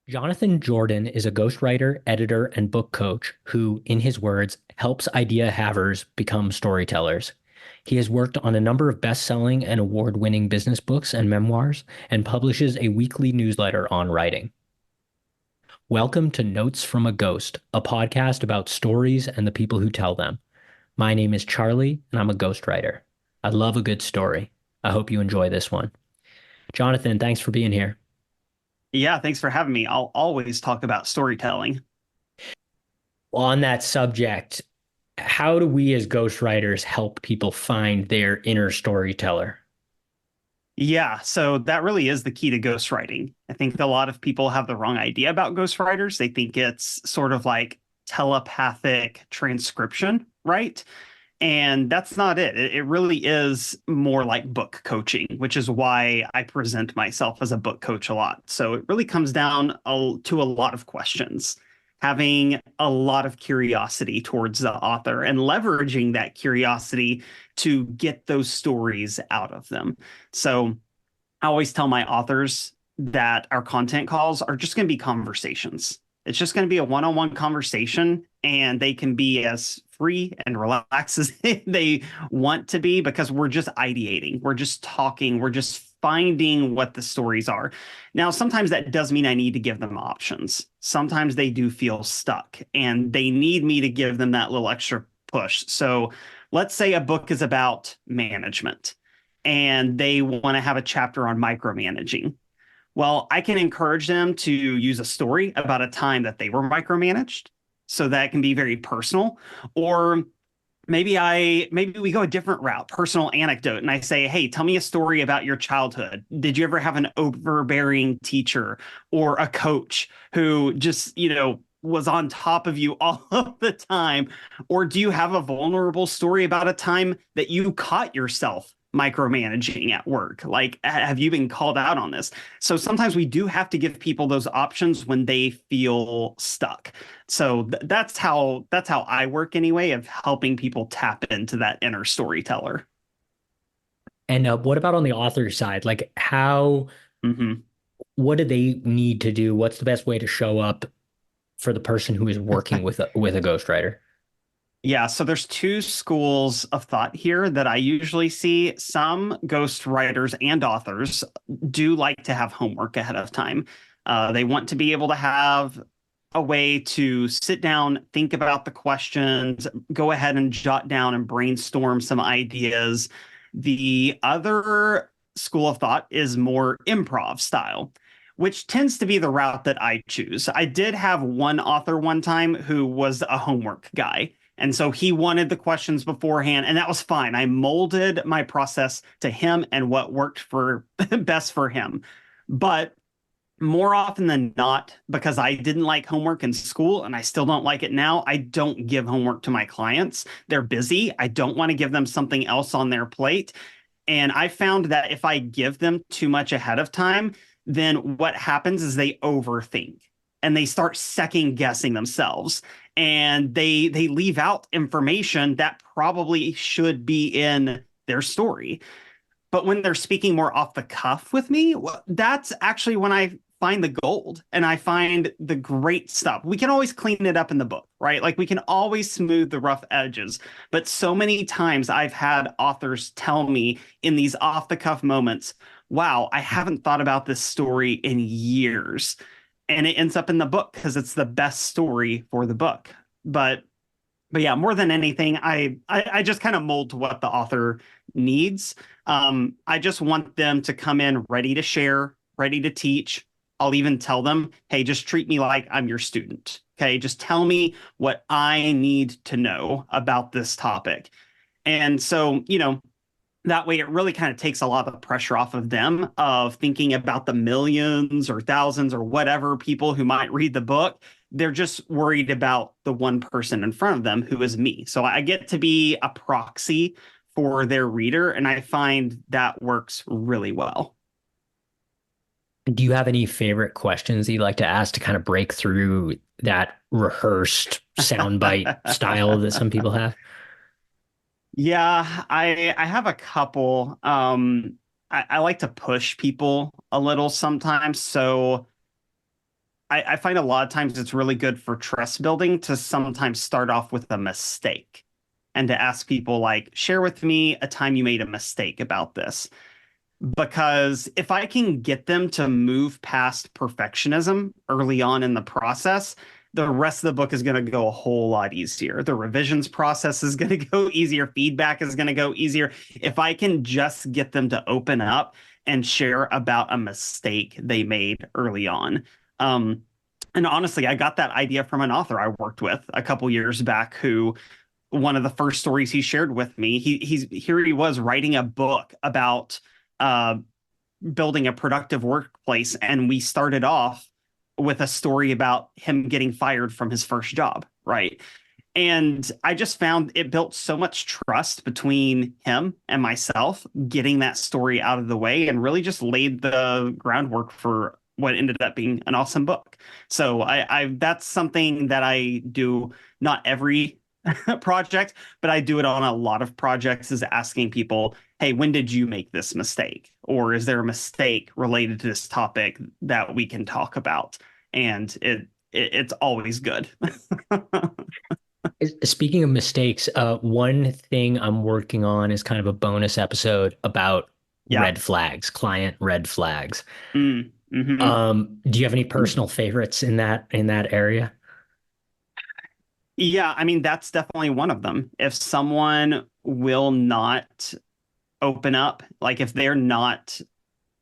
Jonathan Jordan is a ghostwriter, editor, and book coach who, in his words, helps idea havers become storytellers. He has worked on a number of best-selling and award-winning business books and memoirs and publishes a weekly newsletter on writing. Welcome to Notes from a Ghost, a podcast about stories and the people who tell them. My name is Charlie, and I'm a ghostwriter. I love a good story. I hope you enjoy this one. Jonathan, thanks for being here. Yeah, thanks for having me. I'll always talk about storytelling. On that subject, how do we as ghostwriters help people find their inner storyteller? Yeah, so that really is the key to ghostwriting. I think a lot of people have the wrong idea about ghostwriters. They think it's sort of like telepathic transcription, right? And that's not it. It really is more like book coaching, which is why I present myself as a book coach a lot. So it really comes down to a lot of questions, having a lot of curiosity towards the author and leveraging that curiosity to get those stories out of them. So I always tell my authors that our content calls are just going to be conversations. It's just going to be a one-on-one conversation, and they can be as free and relaxed as they want to be because we're just ideating. We're just talking. We're just finding what the stories are. Now, sometimes that does mean I need to give them options. Sometimes they do feel stuck and they need me to give them that little extra push. So let's say a book is about management and they want to have a chapter on micromanaging. Well, I can encourage them to use a story about a time that they were micromanaged. So that can be very personal. Or maybe we go a different route, personal anecdote, and I say, "Hey, tell me a story about your childhood. Did you ever have an overbearing teacher or a coach who just, was on top of you all of the time? Or do you have a vulnerable story about a time that you caught yourself micromanaging at work? Like, have you been called out on this?" So sometimes we do have to give people those options when they feel stuck. So that's how I work anyway, of helping people tap into that inner storyteller. And what about on the author side? Like Hmm. what do they need to do? What's the best way to show up for the person who is working with a ghostwriter? Yeah, so there's two schools of thought here that I usually see. Some ghost writers and authors do like to have homework ahead of time. They want to be able to have a way to sit down, think about the questions, go ahead and jot down and brainstorm some ideas. The other school of thought is more improv style, which tends to be the route that I choose. I did have one author one time who was a homework guy. And so he wanted the questions beforehand, and that was fine. I molded my process to him and what worked for best for him. But more often than not, because I didn't like homework in school and I still don't like it now, I don't give homework to my clients. They're busy. I don't want to give them something else on their plate. And I found that if I give them too much ahead of time, then what happens is they overthink and they start second guessing themselves, and they leave out information that probably should be in their story. But when they're speaking more off the cuff with me, well, that's actually when I find the gold and I find the great stuff. We can always clean it up in the book, right? Like we can always smooth the rough edges. But so many times I've had authors tell me in these off the cuff moments, wow, I haven't thought about this story in years. And it ends up in the book because it's the best story for the book. But but yeah, more than anything, I just kind of mold to what the author needs. I just want them to come in ready to share, ready to teach. I'll even tell them, hey, just treat me like I'm your student. Okay, just tell me what I need to know about this topic. And so, that way it really kind of takes a lot of the pressure off of them of thinking about the millions or thousands or whatever people who might read the book. They're just worried about the one person in front of them, who is me. So I get to be a proxy for their reader, and I find that works really well. Do you have any favorite questions that you like to ask to kind of break through that rehearsed soundbite style that some people have? Yeah, I have a couple. I like to push people a little sometimes. So I find a lot of times it's really good for trust building to sometimes start off with a mistake and to ask people like, share with me a time you made a mistake about this. Because if I can get them to move past perfectionism early on in the process, the rest of the book is going to go a whole lot easier. The revisions process is going to go easier. Feedback is going to go easier. If I can just get them to open up and share about a mistake they made early on. Um, and honestly, I got that idea from an author I worked with a couple years back who one of the first stories he shared with me, he was writing a book about uh, building a productive workplace, and we started off with a story about him getting fired from his first job, right? And I just found it built so much trust between him and myself, getting that story out of the way and really just laid the groundwork for what ended up being an awesome book. So I that's something that I do not every project, but I do it on a lot of projects is asking people, hey, when did you make this mistake? Or is there a mistake related to this topic that we can talk about? And it's always good. Speaking of mistakes, one thing I'm working on is kind of a bonus episode about Yeah. red flags, client red flags. Hmm. Do you have any personal favorites in that area? Yeah, I mean, that's definitely one of them. If someone will not open up, like if they're not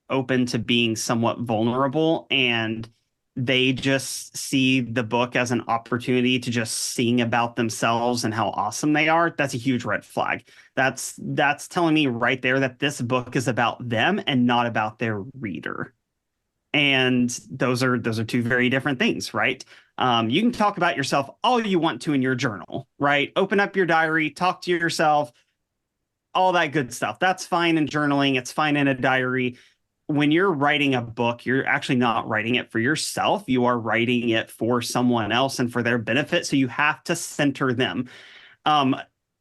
open to being somewhat vulnerable and they just see the book as an opportunity to just sing about themselves and how awesome they are, that's a huge red flag. That's telling me right there that this book is about them and not about their reader. And those are two very different things, right? You can talk about yourself all you want to in your journal, right? Open up your diary, talk to yourself, all that good stuff. That's fine in journaling. It's fine in a diary. When you're writing a book, you're actually not writing it for yourself. You are writing it for someone else and for their benefit. So you have to center them. Um,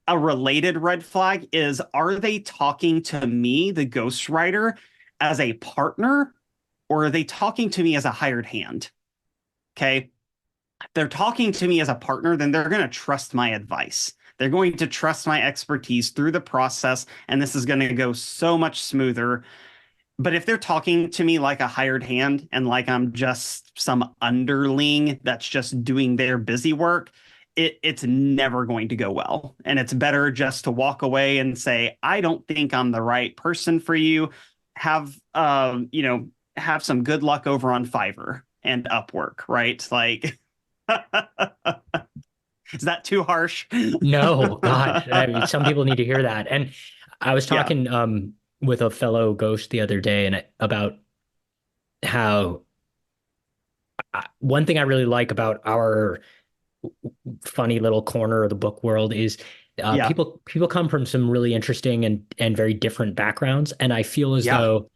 a related red flag is, are they talking to me, the ghostwriter, as a partner, or are they talking to me as a hired hand? Okay. If they're talking to me as a partner, then they're going to trust my advice. They're going to trust my expertise through the process, and this is going to go so much smoother. But if they're talking to me like a hired hand and like I'm just some underling that's just doing their busy work, it's never going to go well. And it's better just to walk away and say, I don't think I'm the right person for you. Have have some good luck over on Fiverr and Upwork, right? Like, is that too harsh? No, God, I mean, some people need to hear that. And I was Yeah, talking with a fellow ghost the other day about how one thing I really like about our funny little corner of the book world is yeah, people come from some really interesting and very different backgrounds, and I feel as yeah, though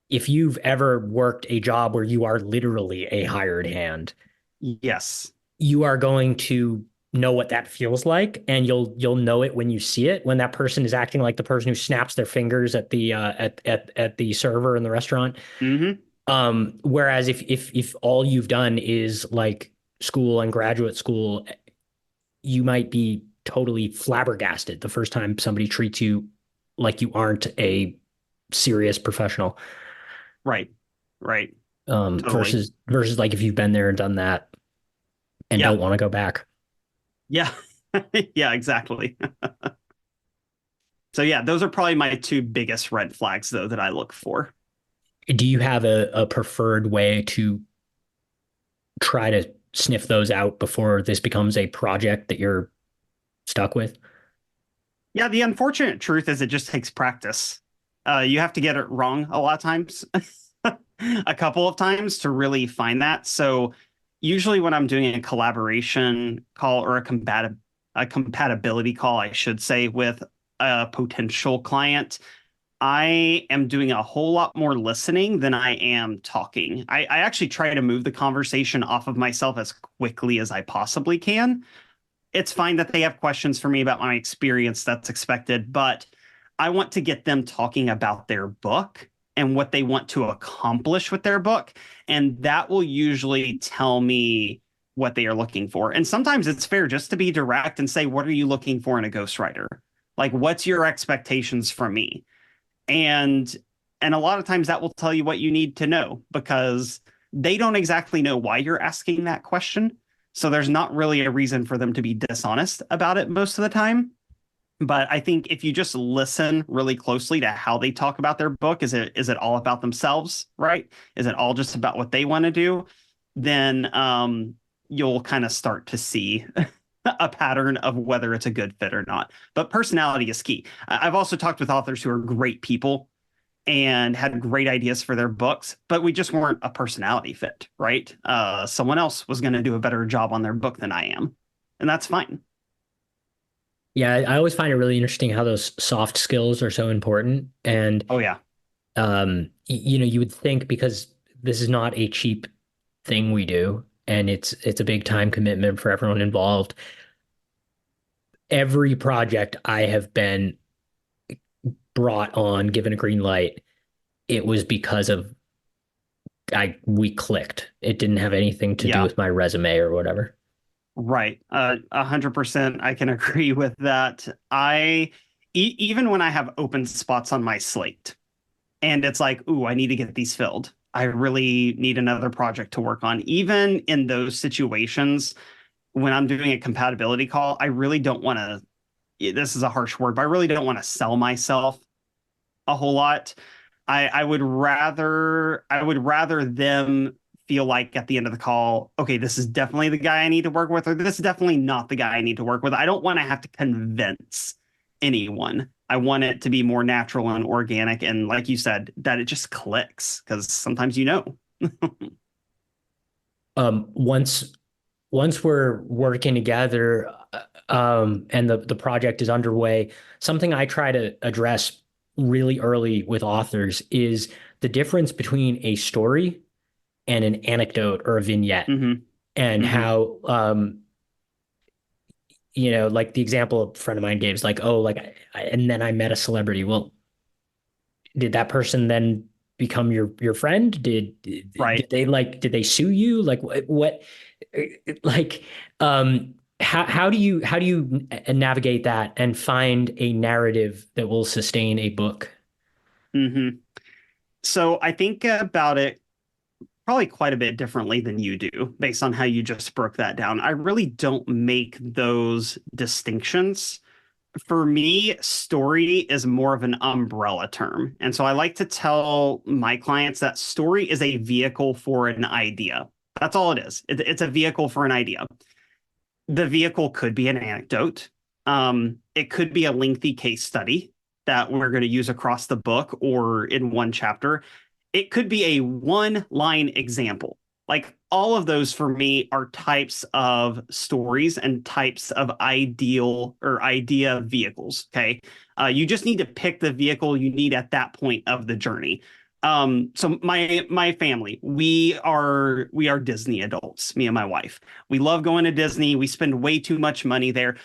if you've ever worked a job where you are literally a hired hand, yes. you are going to know what that feels like, and you'll know it when you see it, when that person is acting like the person who snaps their fingers at the at the server in the restaurant. Hmm. Whereas if all you've done is like school and graduate school, you might be totally flabbergasted the first time somebody treats you like you aren't a serious professional. Right, right. Totally. Versus like if you've been there and done that and Yeah, don't want to go back. yeah, yeah, exactly. So yeah, those are probably my two biggest red flags though that I look for. Do you have a preferred way to try to sniff those out before this becomes a project that you're stuck with? Yeah, the unfortunate truth is it just takes practice. You have to get it wrong a lot of times, a couple of times to really find that. So usually when I'm doing a collaboration call or a compatibility call, I should say, with a potential client, I am doing a whole lot more listening than I am talking. I actually try to move the conversation off of myself as quickly as I possibly can. It's fine that they have questions for me about my experience, that's expected, but I want to get them talking about their book and what they want to accomplish with their book. And that will usually tell me what they are looking for. And sometimes it's fair just to be direct and say, what are you looking for in a ghostwriter? Like, what's your expectations from me? And a lot of times that will tell you what you need to know because they don't exactly know why you're asking that question. So there's not really a reason for them to be dishonest about it most of the time. But I think if you just listen really closely to how they talk about their book, is it all about themselves, right? Is it all just about what they want to do? Then you'll kind of start to see a pattern of whether it's a good fit or not. But personality is key. I've also talked with authors who are great people and had great ideas for their books, but we just weren't a personality fit, right? Someone else was going to do a better job on their book than I am, and that's fine. Yeah, I always find it really interesting how those soft skills are so important. And Oh yeah, you would think because this is not a cheap thing we do, and it's a big time commitment for everyone involved. Every project I have been brought on, given a green light, it was because of I we clicked. It didn't have anything to do yeah. with my resume or whatever. Right. 100%. I can agree with that. Even when I have open spots on my slate and it's like, ooh, I need to get these filled. I really need another project to work on. Even in those situations, when I'm doing a compatibility call, I really don't want to, this is a harsh word, but I really don't want to sell myself a whole lot. I would rather them feel like at the end of the call, okay, this is definitely the guy I need to work with, or this is definitely not the guy I need to work with. I don't want to have to convince anyone. I want it to be more natural and organic, and like you said, that it just clicks because sometimes you know. Once we're working together, and the project is underway, something I try to address really early with authors is the difference between a story and an anecdote or a vignette, Hmm. and Hmm. how like the example a friend of mine gave is like, oh, like and then I met a celebrity. Well, did that person then become your friend? Did Right. they did they sue you? Like what like how do you navigate that and find a narrative that will sustain a book? Hmm. So I think about it probably quite a bit differently than you do based on how you just broke that down. I really don't make those distinctions. For me, story is more of an umbrella term. And so I like to tell my clients that story is a vehicle for an idea. That's all it is. It's a vehicle for an idea. The vehicle could be an anecdote. It could be a lengthy case study that we're going to use across the book or in one chapter. It could be a one line example. Like all of those for me are types of stories and types of ideal or idea vehicles. Okay. You just need to pick the vehicle you need at that point of the journey. So my family, we are Disney adults, me and my wife. We love going to Disney. We spend way too much money there.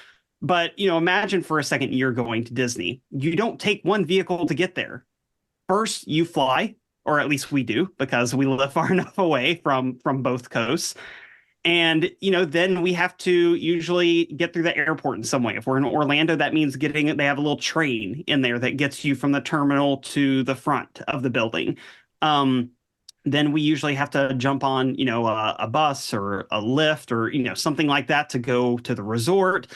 But, imagine for a second you're going to Disney. You don't take one vehicle to get there. First, you fly, or at least we do, because we live far enough away from both coasts. And, then we have to usually get through the airport in some way. If we're in Orlando, that means they have a little train in there that gets you from the terminal to the front of the building. Um, then we usually have to jump on, a bus or a lift or, something like that to go to the resort.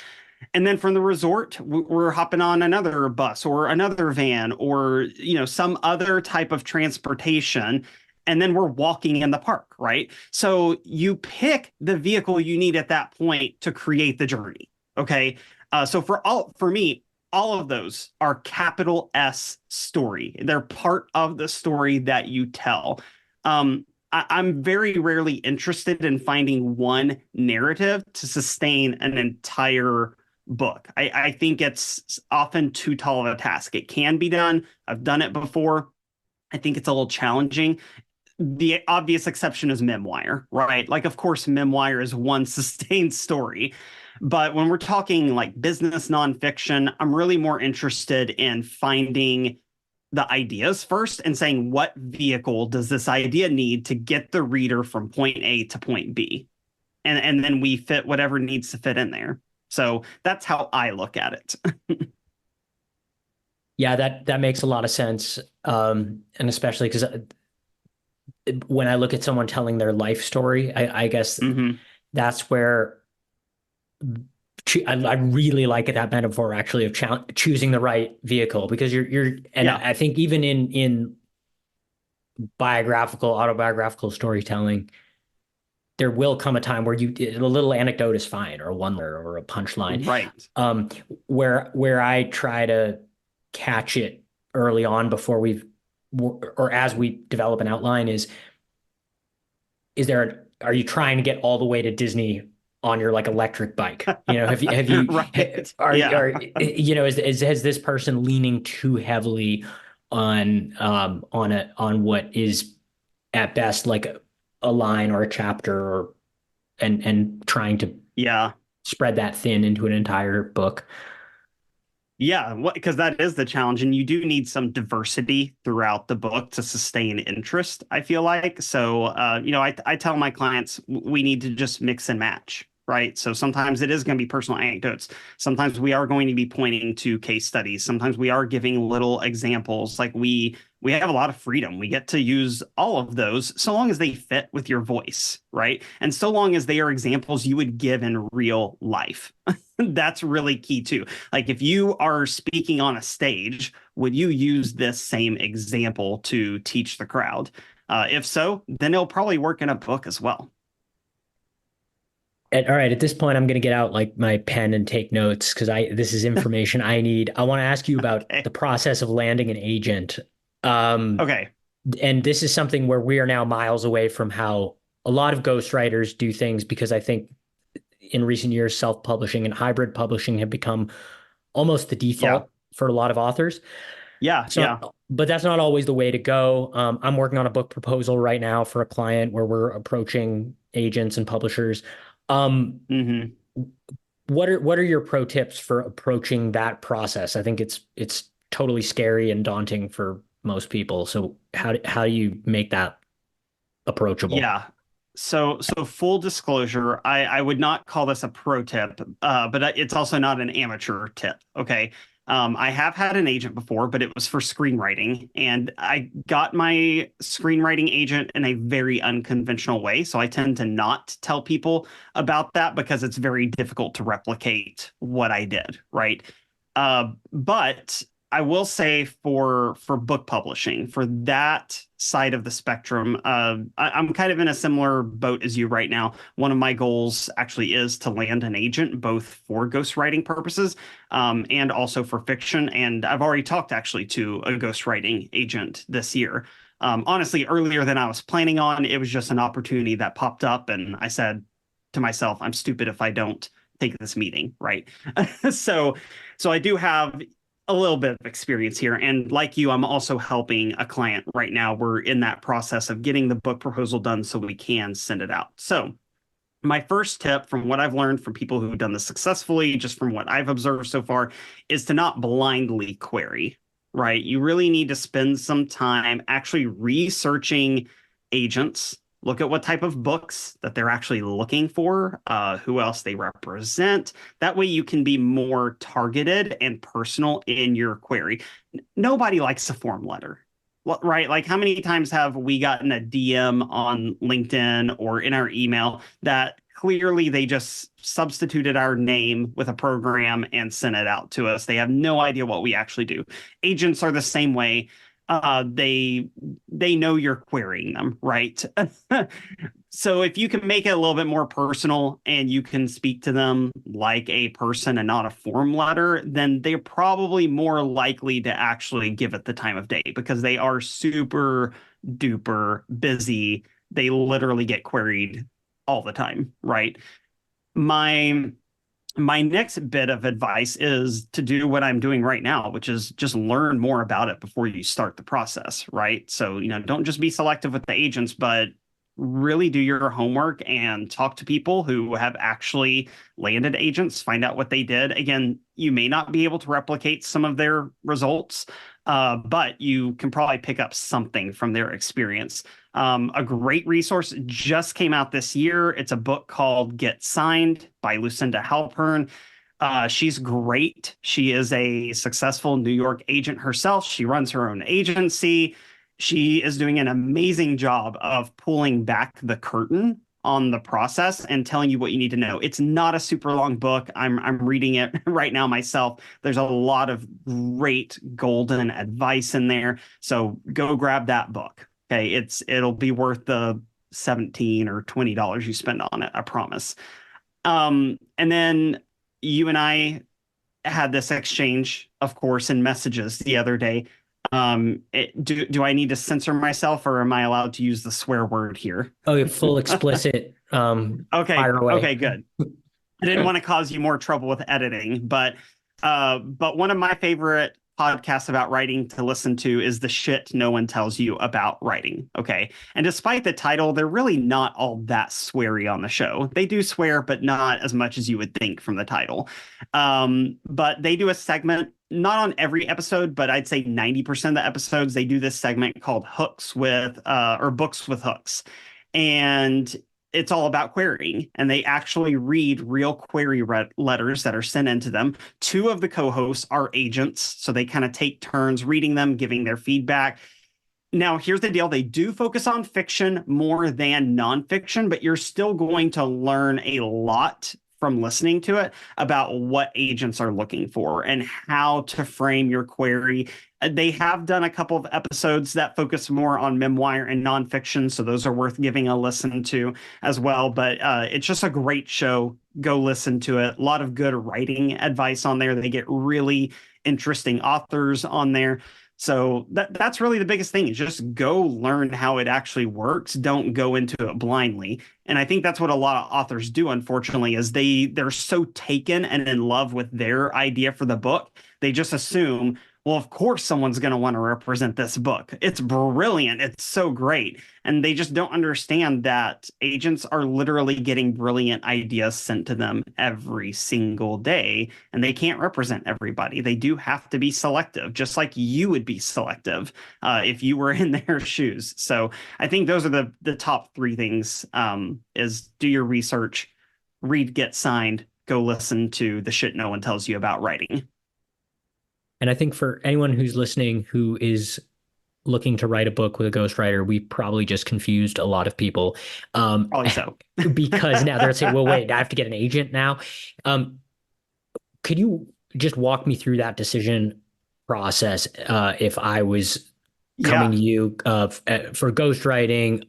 And then from the resort, we're hopping on another bus or another van or, some other type of transportation. And then we're walking in the park, right? So you pick the vehicle you need at that point to create the journey. Okay. So for me, all of those are capital S story. They're part of the story that you tell. I'm very rarely interested in finding one narrative to sustain an entire book. I think it's often too tall of a task. It can be done. I've done it before. I think it's a little challenging. The obvious exception is memoir, right? Like, of course, memoir is one sustained story. But when we're talking like business nonfiction, I'm really more interested in finding the ideas first and saying, what vehicle does this idea need to get the reader from point A to point B? And then we fit whatever needs to fit in there. So that's how I look at it. Yeah, that makes a lot of sense. And especially because when I look at someone telling their life story, I guess Hmm. that's where I really like that metaphor actually of choosing the right vehicle because and Yeah. I think even in biographical, autobiographical storytelling, there will come a time where a little anecdote is fine, or a one-liner or a punchline. Right. Um, where I try to catch it early on before or as we develop an outline are you trying to get all the way to Disney on your like electric bike? You know, have you Right. are Yeah. you know has this person leaning too heavily on what is at best like a line or a chapter or and trying to Yeah. spread that thin into an entire book. Yeah, because that is the challenge, and you do need some diversity throughout the book to sustain interest, I feel like. So, I tell my clients we need to just mix and match, right? So sometimes it is going to be personal anecdotes. Sometimes we are going to be pointing to case studies. Sometimes we are giving little examples. Like we have a lot of freedom. We get to use all of those so long as they fit with your voice, right? And so long as they are examples you would give in real life. That's really key too. Like if you are speaking on a stage, would you use this same example to teach the crowd? If so, then it'll probably work in a book as well. All right, at this point, I'm going to get out like my pen and take notes because I this is information I need. I want to ask you about the Okay. process of landing an agent. Um, Okay. and this is something where we are now miles away from how a lot of ghostwriters do things because I think in recent years, self-publishing and hybrid publishing have become almost the Yeah. default for a lot of authors. Yeah. It's Yeah. not, but that's not always the way to go. I'm working on a book proposal right now for a client where we're approaching agents and publishers. Um, Hmm. what are your pro tips for approaching that process? I think it's totally scary and daunting for most people. So how do you make that approachable? Yeah. So full disclosure, I would not call this a pro tip, but it's also not an amateur tip. Okay. I have had an agent before, but it was for screenwriting, and I got my screenwriting agent in a very unconventional way. So I tend to not tell people about that because it's very difficult to replicate what I did, right? But I will say for book publishing, for that side of the spectrum, I'm kind of in a similar boat as you right now. One of my goals actually is to land an agent, both for ghostwriting purposes, and also for fiction. And I've already talked actually to a ghostwriting agent this year. Honestly, earlier than I was planning on, it was just an opportunity that popped up, and I said to myself, "I'm stupid if I don't take this meeting," right? so, so I do have a little bit of experience here. And like you, I'm also helping a client right now. We're in that process of getting the book proposal done so we can send it out. So, my first tip from what I've learned from people who've done this successfully, just from what I've observed so far, is to not blindly query, right? You really need to spend some time actually researching agents, look at what type of books that they're actually looking for, who else they represent. That way you can be more targeted and personal in your query. Nobody likes a form letter. Right? Like, how many times have we gotten a DM on LinkedIn or in our email that clearly they just substituted our name with a program and sent it out to us? They have no idea what we actually do. Agents are the same way. They know you're querying them, right? So if you can make it a little bit more personal and you can speak to them like a person and not a form letter, then they're probably more likely to actually give it the time of day because they are super duper busy. They literally get queried all the time, right? My my next bit of advice is to do what I'm doing right now, which is just learn more about it before you start the process, right? So, don't just be selective with the agents, but really do your homework and talk to people who have actually landed agents, find out what they did. Again, you may not be able to replicate some of their results, but you can probably pick up something from their experience. A great resource just came out this year. It's a book called Get Signed by Lucinda Halpern. She's great. She is a successful New York agent herself. She runs her own agency. She is doing an amazing job of pulling back the curtain on the process and telling you what you need to know. It's not a super long book. I'm reading it right now myself. There's a lot of great golden advice in there. So go grab that book. Okay, it'll be worth the 17 or $20 you spend on it, I promise. And then you and I had this exchange, of course, in messages the other day. Do I need to censor myself, or am I allowed to use the swear word here? Oh, full explicit, Okay, fire away. okay, good. I didn't want to cause you more trouble with editing, but one of my favorite podcasts about writing to listen to is The Shit No One Tells You About Writing. Okay. And despite the title, they're really not all that sweary on the show. They do swear, but not as much as you would think from the title. But they do a segment, not on every episode, but I'd say 90% of the episodes, they do this segment called Hooks with, or Books with Hooks. And it's all about querying, and they actually read real query letters that are sent into them. Two of the co-hosts are agents, so they kind of take turns reading them, giving their feedback. Now, here's the deal. They do focus on fiction more than nonfiction, but you're still going to learn a lot from listening to it about what agents are looking for and how to frame your query. They have done a couple of episodes that focus more on memoir and nonfiction, so those are worth giving a listen to as well. But it's just a great show. Go listen to it. A lot of good writing advice on there. They get really interesting authors on there. So that's really the biggest thing, is just go learn how it actually works. Don't go into it blindly. And I think that's what a lot of authors do, unfortunately, is they're so taken and in love with their idea for the book. They just assume, well, of course someone's going to want to represent this book. It's brilliant. It's so great. And they just don't understand that agents are literally getting brilliant ideas sent to them every single day, and they can't represent everybody. They do have to be selective, just like you would be selective if you were in their shoes. So I think those are the top three things, is do your research, read, Get Signed, go listen to The Shit No One Tells You About Writing. And I think for anyone who's listening who is looking to write a book with a ghostwriter, we probably just confused a lot of people. Probably so. Because now they're saying, well, wait, I have to get an agent now. Could you just walk me through that decision process if I was coming Yeah. to you for ghostwriting?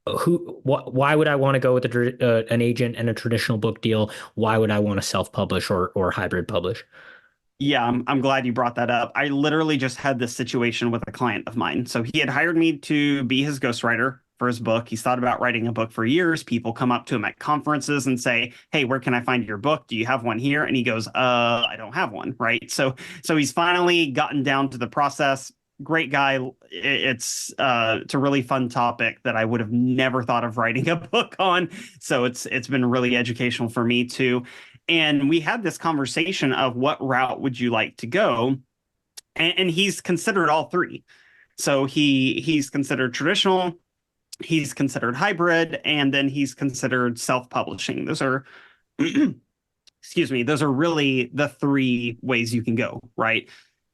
Why would I want to go with an agent and a traditional book deal? Why would I want to self-publish or hybrid publish? Yeah, I'm glad you brought that up. I literally just had this situation with a client of mine. So he had hired me to be his ghostwriter for his book. He's thought about writing a book for years. People come up to him at conferences and say, "Hey, where can I find your book? Do you have one here?" And he goes, I don't have one." Right. So he's finally gotten down to the process. Great guy. It's a really fun topic that I would have never thought of writing a book on. So it's been really educational for me too. And we had this conversation of what route would you like to go? And he's considered all three. So he's considered traditional, he's considered hybrid, and then he's considered self-publishing. Those are excuse me, those are really the three ways you can go, right?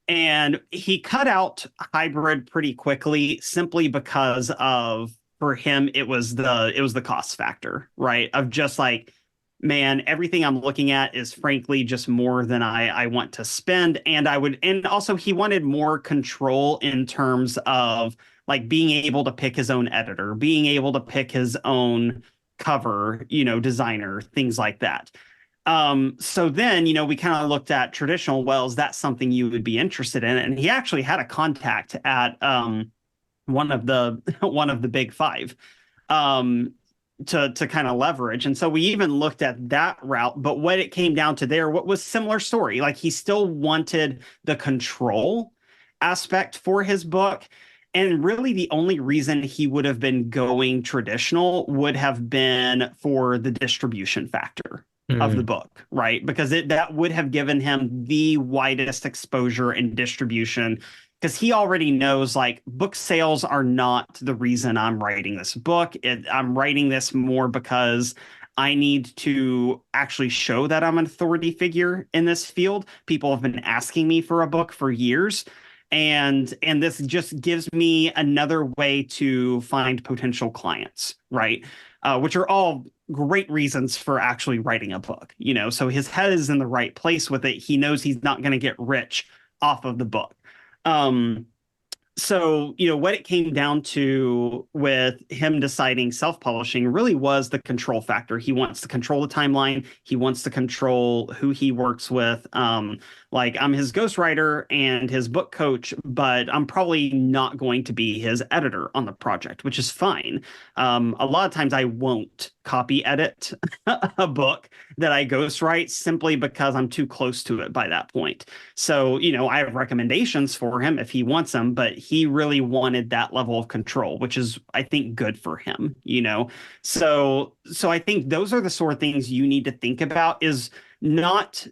And he cut out hybrid pretty quickly simply because of, for him, it was the cost factor, right? Of just like, man, everything I'm looking at is frankly just more than I want to spend. And also he wanted more control in terms of like being able to pick his own editor, being able to pick his own cover, designer, things like that. So then, we kind of looked at traditional. Well, is that something you would be interested in? And he actually had a contact at one of the one of the big five. To kind of leverage. And so we even looked at that route, but what it came down to there, what was similar story, like he still wanted the control aspect for his book. And really the only reason he would have been going traditional would have been for the distribution factor. of the Mm, book, right? Because that would have given him the widest exposure and distribution. Because he already knows like book sales are not the reason I'm writing this book. I'm writing this more because I need to actually show that I'm an authority figure in this field. People have been asking me for a book for years. And this just gives me another way to find potential clients, right? Which are all great reasons for actually writing a book, you know. So his head is in the right place with it. He knows he's not going to get rich off of the book. Um, so, you know, what it came down to with him deciding self-publishing really was the control factor. He wants to control the timeline. He wants to control who he works with. Like I'm his ghostwriter and his book coach, but I'm probably not going to be his editor on the project, which is fine. A lot of times I won't copy edit a book that I ghostwrite simply because I'm too close to it by that point. So, you know, I have recommendations for him if he wants them, but he really wanted that level of control, which is, I think, good for him, you know? So I think those are the sort of things you need to think about is not,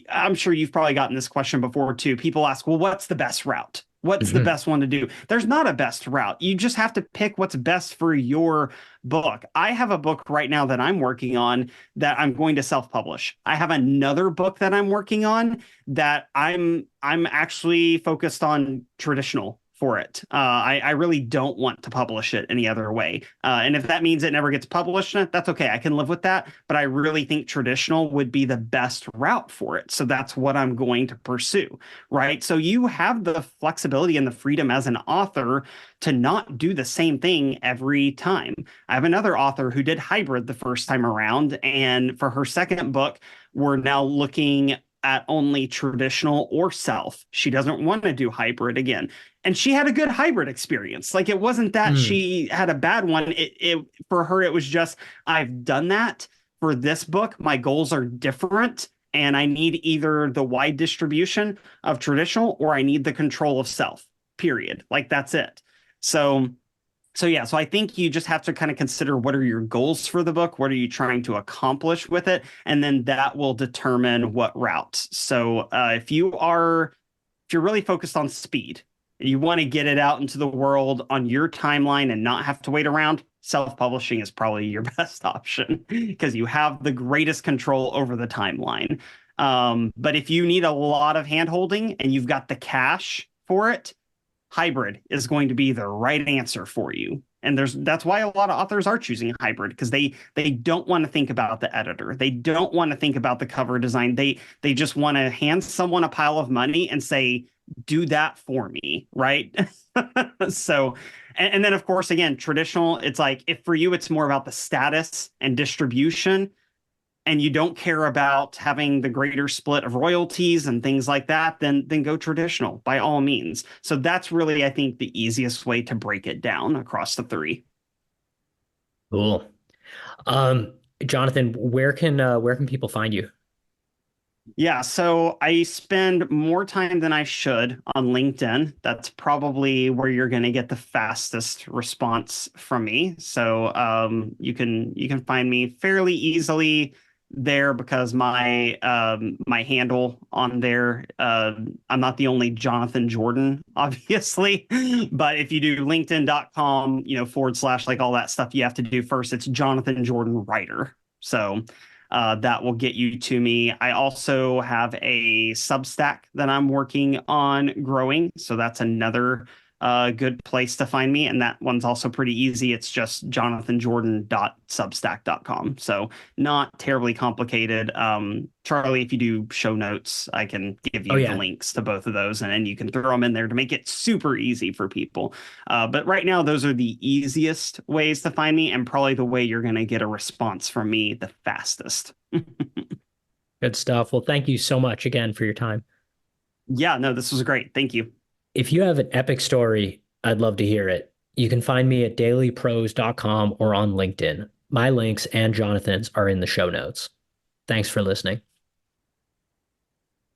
I'm sure you've probably gotten this question before too. People ask, well, what's the best route? What's the mhm. best one to do? There's not a best route. You just have to pick what's best for your book. I have a book right now that I'm working on that I'm going to self-publish. I have another book that I'm working on that I'm actually focused on traditional for it. I really don't want to publish it any other way. And if that means it never gets published, that's okay. I can live with that. But I really think traditional would be the best route for it. So that's what I'm going to pursue, right? So you have the flexibility and the freedom as an author to not do the same thing every time. I have another author who did hybrid the first time around. And for her second book, we're now looking at only traditional or self. She doesn't want to do hybrid again. And she had a good hybrid experience. Like it wasn't that Mm. she had a bad one. It for her, it was just, I've done that for this book. My goals are different. And I need either the wide distribution of traditional or I need the control of self, period. Like that's it. So so I think you just have to kind of consider what are your goals for the book, what are you trying to accomplish with it, and then that will determine what route. So if you're really focused on speed, you want to get it out into the world on your timeline and not have to wait around, self-publishing is probably your best option because you have the greatest control over the timeline. But if you need a lot of handholding and you've got the cash for it, hybrid is going to be the right answer for you. And that's why a lot of authors are choosing hybrid because they don't want to think about the editor. They don't want to think about the cover design. They just want to hand someone a pile of money and say, do that for me, right? So and then of course again, traditional, it's like if for you it's more about the status and distribution, and you don't care about having the greater split of royalties and things like that, then go traditional by all means. So that's really, I think, the easiest way to break it down across the three. Cool. Um, Jonathan, where can people find you? Yeah, so I spend more time than I should on LinkedIn. That's probably where you're going to get the fastest response from me. So you can find me fairly easily there because my handle on there I'm not the only Jonathan Jordan, obviously, but if you do LinkedIn.com, you know, / like all that stuff you have to do first, it's Jonathan Jordan Writer. So that will get you to me. I also have a Substack that I'm working on growing. So that's another good place to find me. And that one's also pretty easy. It's just jonathanjordan.substack.com. So not terribly complicated. Charlie, if you do show notes, I can give Oh you the yeah. links to both of those and you can throw them in there to make it super easy for people. But right now, those are the easiest ways to find me and probably the way you're going to get a response from me the fastest. Good stuff. Well, thank you so much again for your time. Yeah, no, this was great. Thank you. If you have an epic story, I'd love to hear it. You can find me at dailyprose.com or on LinkedIn. My links and Jonathan's are in the show notes. Thanks for listening.